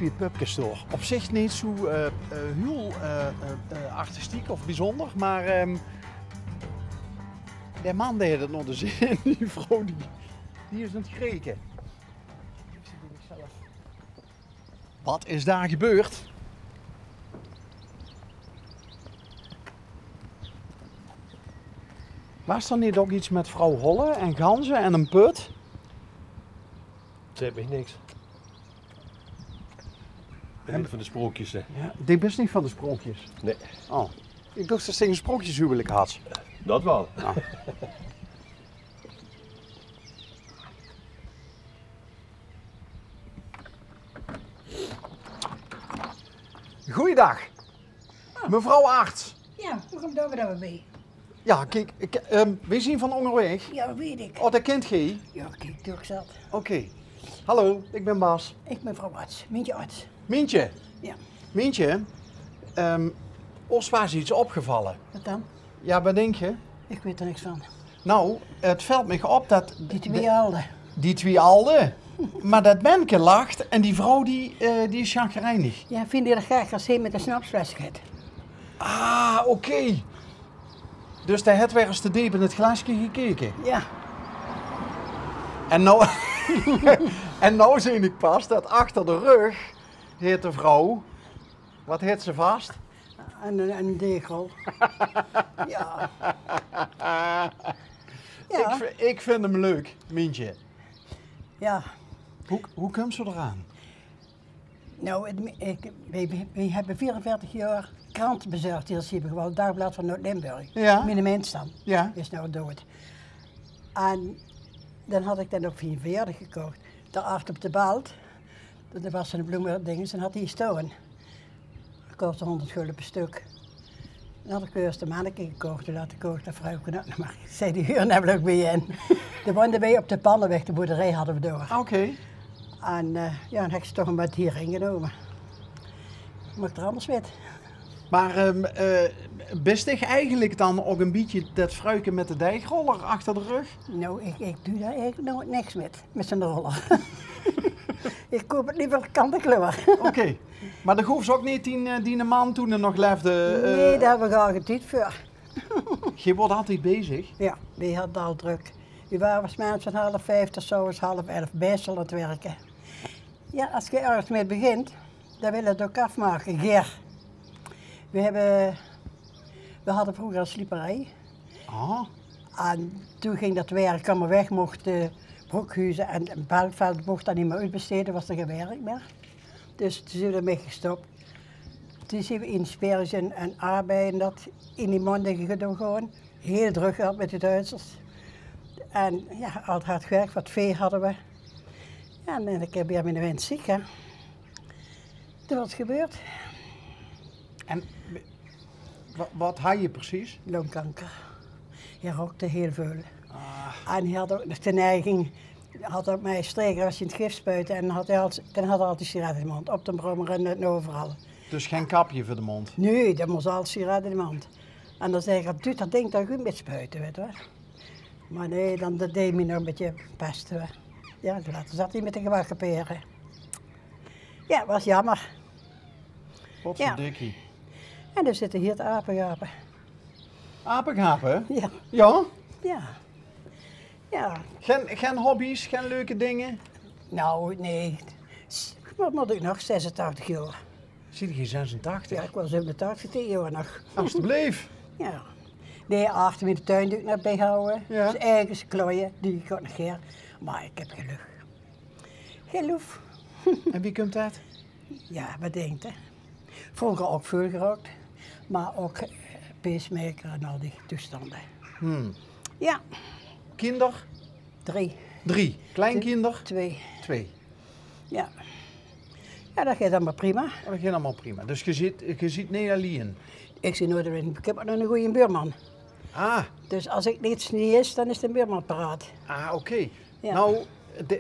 via het pubquestoor. Op zich niet zo heel artistiek of bijzonder, maar de man deed het nog de zin. Die vrouw die is aan het kreken. Wat is daar gebeurd? Was er niet ook iets met vrouw Holle en ganzen en een put? Zeg me niks. Ik ben niet van de sprookjes, hè. Ja, dit is niet van de sprookjes. Nee. Oh, ik dacht dat ze een sprookjeshuwelijk had. Dat wel. Ja. Goeiedag, mevrouw arts. Ja, hoe komt daar weer bij? Ja, kijk, we zien van onderweg. Ja, dat weet ik. Oh, dat kent gij? Ja, kijk, doe ik zat. Oké. Hallo, ik ben Bas. Ik ben mevrouw arts, Mientje arts. Mientje, Ja, Mientje, ons was iets opgevallen. wat dan? Ja, wat denk je? Ik weet er niks van. Nou, het valt me op dat... Die twee alden. Die twee alden. Maar dat Benke lacht en die vrouw die is chagrijnig. Ja, vind je dat graag als hij met een snapsfles gaat? Ah, oké. Dus daar had weer eens te diep in het glaasje gekeken. Ja, En nou, en nou zie ik pas dat achter de rug heet de vrouw. Wat heet ze vast? een degel. Ja. Ja, Ik vind hem leuk, Mientje. ja. Hoe komt ze eraan? Nou, we hebben 44 jaar krant bezorgd hier in gewoon het Dagblad van Noord-Limburg. Ja. Mijn mens dan. Ja. Is nou dood. En dan had ik dan op 4 verjaardag gekocht. Daarachter op de balt, dat was een bloemending, en had hij staan. Dat kostte 100 gulden per stuk. Dan had ik eerst een manneke gekocht, toen had ik ook dat vrouwke nog maar. Ik zei die huur namelijk bij je in. Dan woonden wij op de Pannenweg, de boerderij hadden we door. Oké. En ja, dan heb ik ze toch een wat hier ingenomen. Mag ik er anders met? Maar best ik eigenlijk dan ook een beetje dat fruiken met de dijkroller achter de rug? Nou, ik doe daar eigenlijk nooit niks met zijn roller. Ik koop het liever kant-en-kleur. Oké. Maar dat hoeft ook niet die man toen er nog leefde. Nee, daar hebben we graag tijd voor. Je wordt altijd bezig. Ja, die had al druk. Die waren van 4:30 tot zo 10:30 best aan het werken. Ja, als je ergens mee begint, dan wil je het ook afmaken. Ger. We hadden vroeger een slieperij. Ah. En toen ging dat werk allemaal weg, mochten broekhuizen en Belveld mocht dat niet meer uitbesteden, was er geen werk meer. Dus toen zijn we ermee gestopt. Toen zijn we in Spers en arbeiden dat in die maanden gedaan gewoon. Heel druk gehad met de Duitsers. En ja, al hard gewerkt, wat vee hadden we. Ja, en dan heb ik weer de wind ziek, hè. Toen was het gebeurd. En wat had je precies? Longkanker. Hij rookte heel veel. Ah. En hij had ook nog de neiging, had op mij streken, was hij in het gif spuiten en dan had hij altijd sigaret in de mond. Op de brommer en overal. Dus geen kapje voor de mond? Nee, dat moest altijd sigaret in de mond. En dan zei ik, doet dat ding toch goed met spuiten, weet je wel. Maar nee, dan dat deed me nog een beetje pesten. Ja, toen later zat hij met de gewakken peren. Ja, was jammer. Wat Ja. voor dikkie. En dan zitten hier te apengapen. Apengapen? Ja, Ja? ja. Ja, Geen hobby's, geen leuke dingen? nou nee. Wat moet ik nog? 86 jaar. Zie je 86? Ja, ik was 87 jaar nog. Alsjeblieft. Ja. Nee, achter in de tuin doe ik nog bijhouden. Ja. Dus ergens klooien, die ik ook nog keer. Maar ik heb geen lucht. Geen loef. En wie komt dat? Ja, wat denkt hè? Vroeger ook veel gerookt. Maar ook pacemaker en al die toestanden. Ja, Kinder? 3, 3. Kleinkinder? 2. 2. Ja. Ja, dat gaat allemaal prima. Dat ging allemaal prima. Dus je ziet niet alleen. Ik zie nooit erin. Ik heb ook nog een goede buurman. Ah, Dus als ik niets niet is, dan is de buurman paraat. oké. Ja. Nou,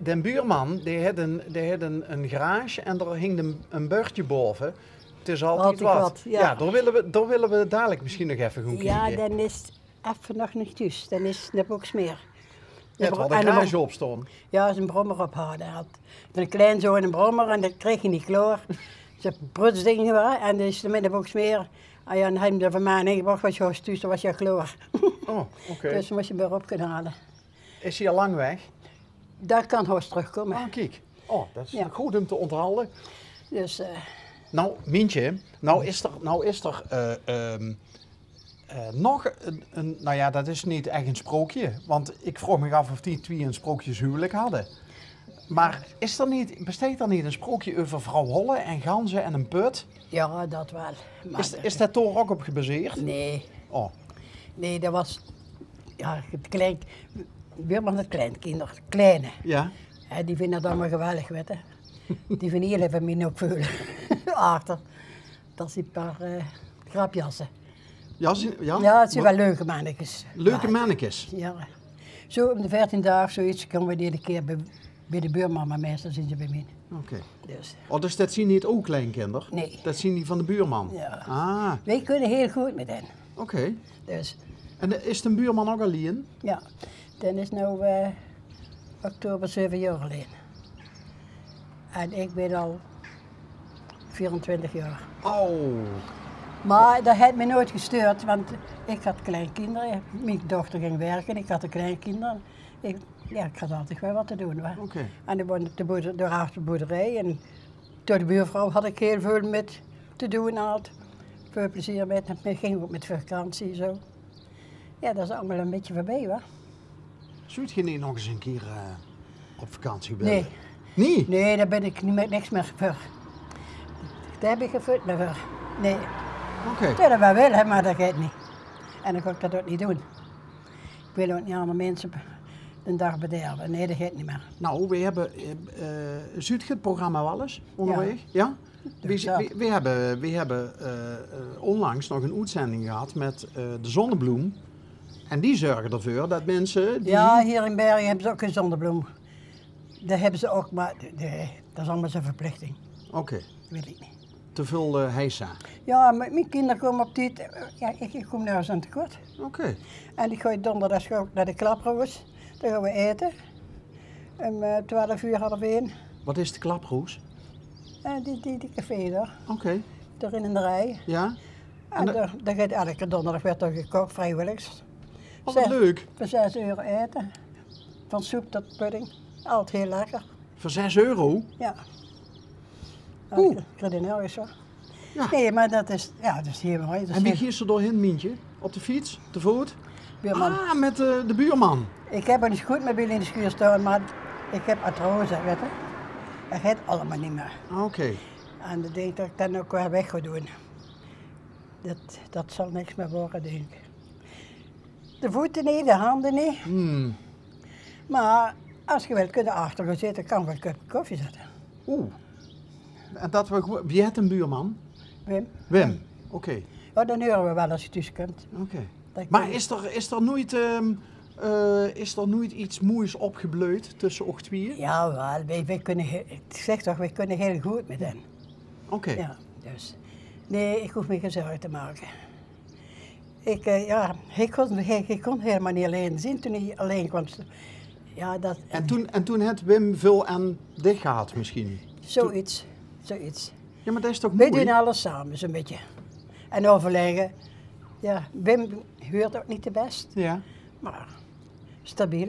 de buurman die had een garage en er hing een beurtje boven. Het is altijd wat. Ja. Daar willen we dadelijk misschien nog even gaan kijken. Ja, dan is het even nog niet thuis. Dan is het net ook smeer. Ja, het had een garage op staan. Ja, zijn brommer ophouden. Hij had een kleinzoon een brommer en dat kreeg hij niet klaar. Ze prutsdingen waar en dus de middenbox meer. En ja, dan had hij er van mij ingebracht, was je thuis, dan was je klaar. Oh, oké. Dus dan moest je hem weer op kunnen halen. Is hij al lang weg? Daar kan Horst terugkomen. Ah, kijk. Oh, dat is Ja. goed om te onthouden. Dus Nou, Mientje, nou is er nog nou ja, dat is niet echt een sprookje. Want ik vroeg me af of die twee een sprookjeshuwelijk hadden. Maar bestaat er niet een sprookje over vrouw Holle en ganzen en een put? ja, dat wel. Maar Is dat toch ook op gebaseerd? Nee, Oh, nee, dat was... Ja, het klein... Weer maar het kleinkinder, het kleine. ja. Hè, die vinden dat allemaal geweldig, weet je. Die vinden heel even min ook veel. Achter. Dat is een paar grapjassen. Ja, Ja, het zijn wel leuke mannetjes. Leuke Ja, mannetjes. ja. Zo om de 14 dagen of zoiets komen we de hele keer bij de buurmama meestal zien ze bij mij. Oké. Dus Oh, dus dat zien niet ook kleinkinderen? Nee. Dat zien die van de buurman? Ja. Ah, wij kunnen heel goed met hen. oké. Dus En is de buurman ook alleen? ja, dan is nu oktober 7 jaar geleden. En ik ben al 24 jaar. Oh. Maar dat heeft me nooit gestuurd, want ik had kleinkinderen. Mijn dochter ging werken, ik had de kleinkinderen. Ik had altijd wel wat te doen. Hoor. Oké. En ik woonde op de achter de boerderij. En door de buurvrouw had ik heel veel met te doen. Had. Veel plezier met. En ik ging ook met vakantie en zo. Ja, dat is allemaal een beetje voorbij, hoor. Zou je niet nog eens een keer op vakantie willen? Nee. Nee? Nee, daar ben ik niet meer, niks meer voor. Daar heb ik geen voet meer voor. Nee. Oké. Ik zou dat wel willen, maar dat gaat niet. En dan ga ik dat ook niet doen. Ik wil ook niet andere mensen een dag bederven. Nee, dat gaat niet meer. Nou, we hebben... ziet je het programma wel eens onderweg? Ja? We hebben onlangs nog een uitzending gehad met de Zonnebloem. En die zorgen ervoor dat mensen... Die... Ja, hier in Bergen hebben ze ook een zonnebloem. Dat hebben ze ook, maar dat is allemaal zijn verplichting. Oké. Dat wil ik niet. Te veel heisa. Ja, maar mijn kinderen komen op dit. Ja, ik kom nou eens aan tekort. Oké. En ik ga donderdag ook naar de Klaproos. Daar gaan we eten. Om 12 uur, half 1. Wat is de klaproes? Die café daar. Oké. Daar in de rij. Ja? En daar gaat elke donderdag werd er gekookt, vrijwilligs. Oh, wat leuk. Voor 6 euro eten. Van soep tot pudding. Altijd heel lekker. Voor 6 euro? Ja. Oeh. Ik krijg er nergens hoor. Ja. Nee, maar dat is heel mooi. Dat is En wie heel- ging er doorheen, Mientje? Op de fiets? Te voet? buurman. Ah, met de buurman. Ik heb er niet goed met billen in de schuur staan, maar ik heb artrose, weet je. Dat gaat allemaal niet meer. Oké. En dat denk ik dat ik dan ook wel weg ga doen. Dat zal niks meer worden, denk ik. De voeten niet, de handen niet. Hmm. Maar als je wilt, kun je achter gaan zitten, kan wel een kop koffie zetten. Oeh. En dat wie heeft een buurman? Wim? Wim. Oké. Ja, dan horen we wel als je tussen komt. Oké. Dat Maar kan- is er nooit iets moois opgebleut tussen ocht twee? Ja, wel, wij kunnen, ik zeg toch, wij kunnen heel goed met hen. Oké. Ja, dus. Nee, ik hoef me geen zorgen te maken. Ik kon helemaal niet alleen zien toen hij alleen kwam. Ja, dat... En toen had Wim veel aan dicht gehad misschien? Zoiets. Ja, maar dat is toch We mooi? doen alles samen, zo'n beetje. En overleggen. Ja, Wim huurt ook niet de best, Ja. maar stabiel.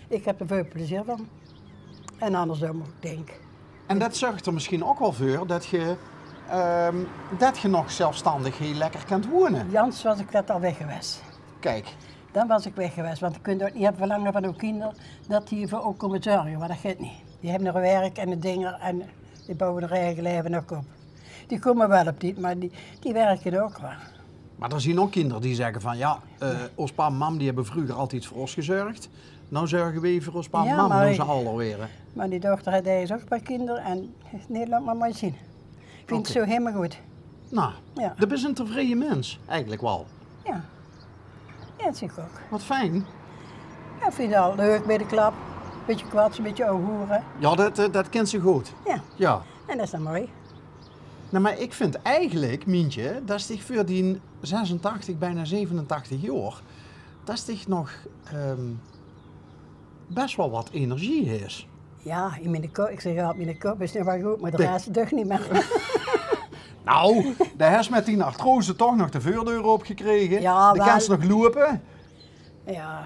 Ik heb er veel plezier van. En andersom ook, denk ik. En dat zorgt er misschien ook wel voor dat je nog zelfstandig heel lekker kunt wonen. Jans was ik dat al weg geweest. Kijk. Dan was ik weg geweest, want je kunt ook niet verlangen van uw kinderen dat die voor ook komen zorgen, maar dat gaat niet. Die hebben nog werk en de dingen en die bouwen er eigen leven ook op. Die komen wel op dit, maar die werken ook wel. Maar er zijn ook kinderen die zeggen van ja, ons pa en mam die hebben vroeger altijd voor ons gezorgd. Nou zorgen we voor ons pa en Ja, mam, maar nu ze alweer. Maar die dochter had eigenlijk ook een paar kinderen en nee, laat maar zien. Ik vind het Oké. zo helemaal goed. Nou, Ja. dat is een tevreden mens, eigenlijk wel. Ja, dat zie ik ook. Wat fijn. Ja, ik vind het al leuk bij de klap. Beetje kwats, een beetje ouwe hoeren. Ja, dat kent ze goed. Ja, Ja. en dat is dan mooi. Nou, maar ik vind eigenlijk, Mientje, dat is toch voor die 86, bijna 87 jaar, dat is toch nog best wel wat energie is. Ja, in mijn kop. Ik zeg, ja, mijn kop is nog wel goed, maar de rest toch niet meer. Nou, daar heeft met die artrose toch nog de voordeur opgekregen. Ja, de kans nog lopen. Ja.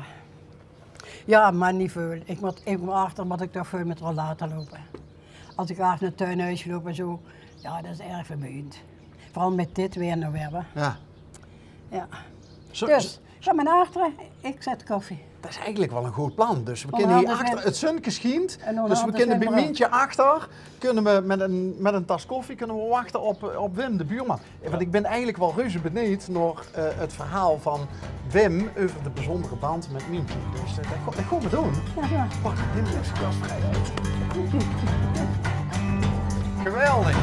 Ja, maar niet veel. Ik moet achter moet ik toch veel met rollator lopen. Als ik achter het tuinhuis loop en zo, ja, dat is erg vermoeiend. Vooral met dit weer nou weer. Ja. Ja. Zo, Dus, ga maar naar achteren, ik zet koffie. Dat is eigenlijk wel een goed plan. Dus we kunnen hier Onderhand achter, het zonnetje schijnt, En onderhand dus we is kunnen Wim bij er ook. Mientje achter, kunnen we met een tas koffie kunnen we wachten op Wim, de buurman. Want ik ben eigenlijk wel reuze benieuwd naar het verhaal van Wim over de bijzondere band met Mientje. Dus dat gaan we doen. Ja. Pak Wim deze gastvrij uit. Geweldig.